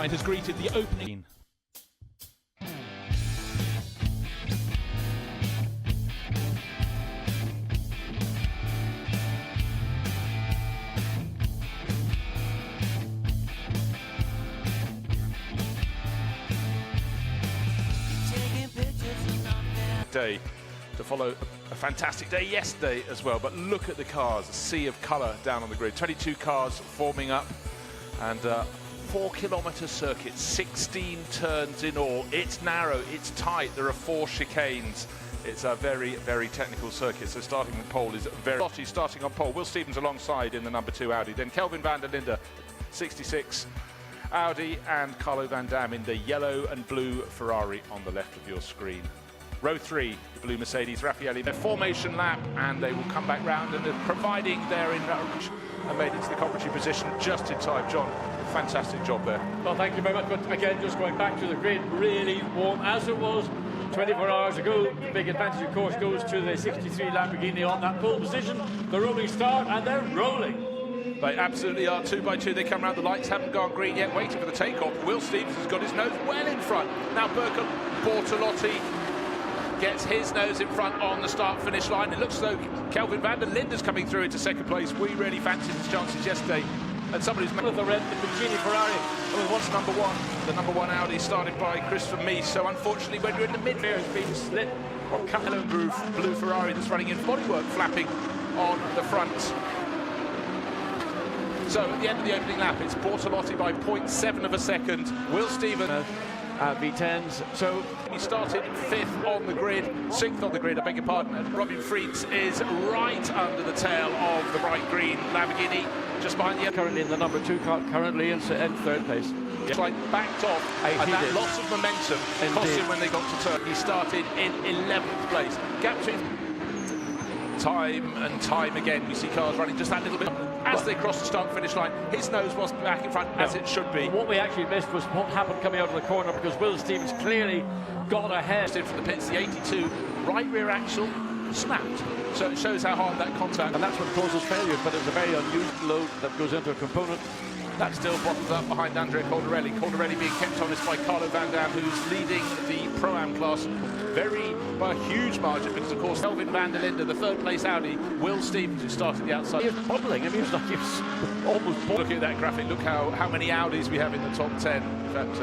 has greeted the opening. Day to follow a fantastic day yesterday as well, but look at the cars, a sea of colour down on the grid. 22 cars forming up, and 4-kilometre circuit, 16 turns in all. It's narrow, it's tight, there are 4 chicanes. It's a very, very technical circuit. So starting on pole is very Lottie starting on pole. Will Stevens alongside in the number 2 Audi. Then Kelvin van der Linde, 66 Audi, and Carlo Van Dam in the yellow and blue Ferrari on the left of your screen. Row 3, the blue Mercedes, Raffaelli, their formation lap, and they will come back round, and providing they're in and made it to the commentary position just in time. John, fantastic job there. Well, thank you very much. But again, just going back to the grid, really warm as it was 24 hours ago. The big advantage, of course, goes to the 63 Lamborghini on that pole position. The rolling start, and they're rolling. They absolutely are. 2 by 2, they come round. The lights haven't gone green yet, waiting for the takeoff. Will Stevens has got his nose well in front. Now Bortolotti gets his nose in front on the start-finish line. It looks as though Kelvin van der Linde's coming through into second place. We really fancied his chances yesterday. And somebody's made the red Lamborghini Ferrari. Well, what's number 1? The number 1 Audi started by Christopher Mies. So unfortunately, when you're in the mid, has been slit or cut. Blue Ferrari that's running in bodywork flapping on the front. So at the end of the opening lap, it's Bortolotti by 0.7 of a second. Will Stevens. V10s. So he started 5th on the grid, 6th on the grid, I beg your pardon, and Robin Frieds is right under the tail of the bright green Lamborghini, just behind the currently in the number 2 car, currently in 3rd place. It's like backed off, and that loss of momentum cost him when they got to turn. He started in 11th place. Gap between time and time again, we see cars running just that little bit. As they cross the start-finish line, his nose was back in front, as it should be. What we actually missed was what happened coming out of the corner, because Will Stevens clearly got ahead. In from the pits, the 82 right rear axle snapped. So it shows how hard that contact. And that's what causes failures, but it's a very unusual load that goes into a component. That still bottoms up behind Andrea Caldarelli. Caldarelli being kept honest by Carlo Van Dam, who's leading the Pro-Am class by a huge margin, because of course Kelvin van der Linde, the 3rd place Audi, Will Stevens, who started the outside. He was bubbling. I mean, he was like he was almost. Looking at that graphic, look how many Audis we have in the top 10. In fact,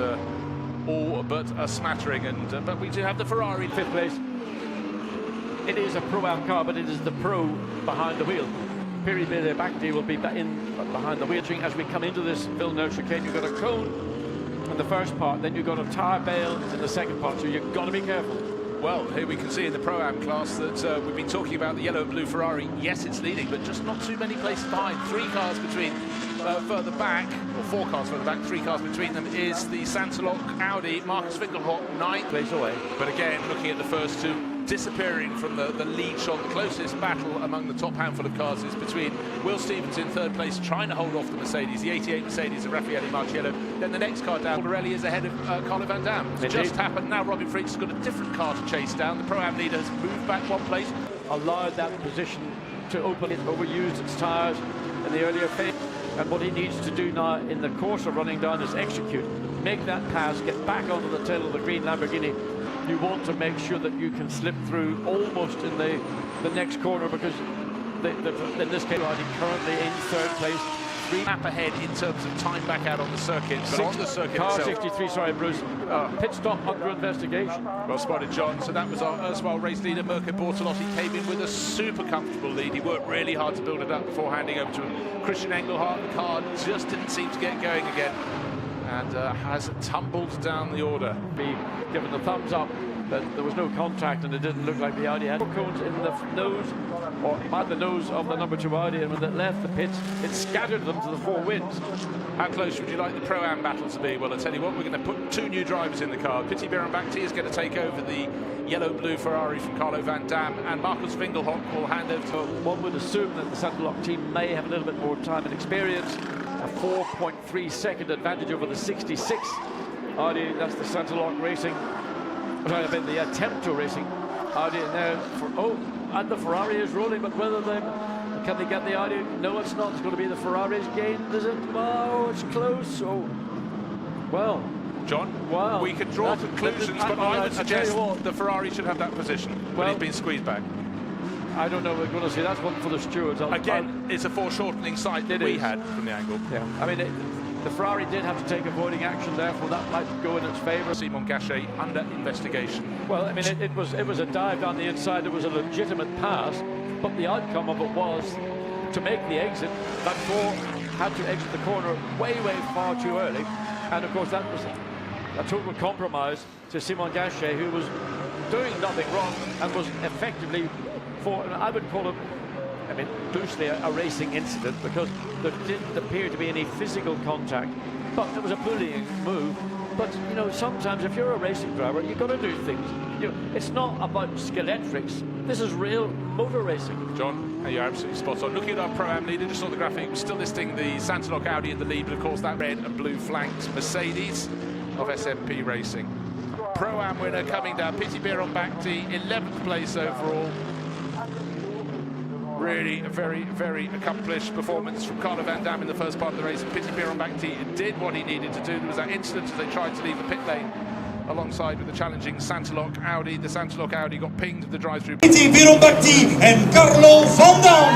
all but a smattering, and but we do have the Ferrari in 5th place. It is a Pro-Am car, but it is the Pro behind the wheel. Period. The back D will be behind the wheel. As we come into this Villeneuve chicane, you've got a cone in the first part, then you've got a tyre bale in the second part, so you've got to be careful. Well, here we can see in the Pro-Am class that we've been talking about the yellow and blue Ferrari. Yes, it's leading, but just not too many places behind. 3 cars between further back, or 4 cars further back, 3 cars between them is the Sansalok Audi, Marcus Winkelhock, 9th place away. But again, looking at the first 2, disappearing from the lead shot. The closest battle among the top handful of cars is between Will Stevens in 3rd place, trying to hold off the Mercedes, the 88 Mercedes of Raffaele Marciello. Then the next car down, Caldarelli is ahead of Carlo Van Dam. It's just happened. Now Robin Frieds has got a different car to chase down. The Pro-Am leader has moved back 1 place. Allowed that position to open. It overused its tyres in the earlier phase. And what he needs to do now in the course of running down is execute. Make that pass, get back onto the tail of the green Lamborghini. You want to make sure that you can slip through almost in the next corner, because in this case, currently in 3rd place. 3 lap ahead in terms of time back out on the circuit, but on the circuit car itself. 63, sorry, Bruce. Pit stop under investigation. Well spotted, John. So that was our erstwhile race leader, Mirko Bortolotti, came in with a super comfortable lead. He worked really hard to build it up before handing over to Christian Engelhardt. The car just didn't seem to get going again, and has tumbled down the order. Be given the thumbs up that there was no contact, and it didn't look like the Audi had 4 cones in the nose, or by the nose of the number 2 Audi, and when it left the pits, it scattered them to the 4 winds. How close would you like the Pro-Am battle to be? Well, I tell you what, we're going to put 2 new drivers in the car. Piti Biramakti is going to take over the yellow-blue Ferrari from Carlo Van Dam, and Marcus Winkelhock will hand over to... One would assume that the Santalok team may have a little bit more time and experience. A 4.3-second advantage over the 66 Audi. That's the Santalok Racing. Sorry, I mean the Tempto Racing Audi now. And the Ferrari is rolling, but whether can they get the Audi? No, it's not. It's going to be the Ferrari's gain, is it? Oh, it's close. Oh, Well, John, wow. we could draw conclusions, but I would suggest the Ferrari should have that position, but he's been squeezed back. I don't know. We're going to see. That's one for the stewards. Again, it's a foreshortening sight that we had from the angle. Yeah. I mean, the Ferrari did have to take avoiding action, therefore that might go in its favour. Simon Gachet under investigation. Well, I mean, it was a dive down the inside. It was a legitimate pass, but the outcome of it was to make the exit. That four had to exit the corner way far too early, and of course that was a total compromise to Simon Gachet, who was doing nothing wrong and was effectively I would call it, I mean, loosely a racing incident, because there didn't appear to be any physical contact, but there was a bullying move. But you know, sometimes if you're a racing driver, you've got to do things. It's not about skeletrics. This is real motor racing. John, you're absolutely spot on. Looking at our Pro-Am leader, just saw the graphic, we're still listing the Santalok Audi in the lead, but of course that red and blue flanked Mercedes of SMP Racing. Pro-Am winner coming down, Piti Bhirombhakdi, 11th place overall. Really a very accomplished performance from Carlo Van Dam in the first part of the race. Piti Bhirombhakdi did what he needed to do. There was that incident as they tried to leave the pit lane alongside with the challenging Santalok Audi. The Santalok Audi got pinged at the drive-through. Piti Bhirombhakdi and Carlo Van Dam.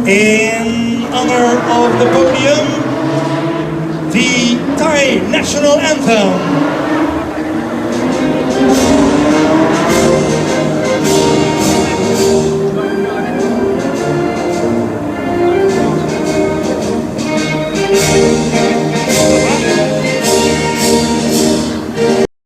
In honor of the podium, the Thai national anthem.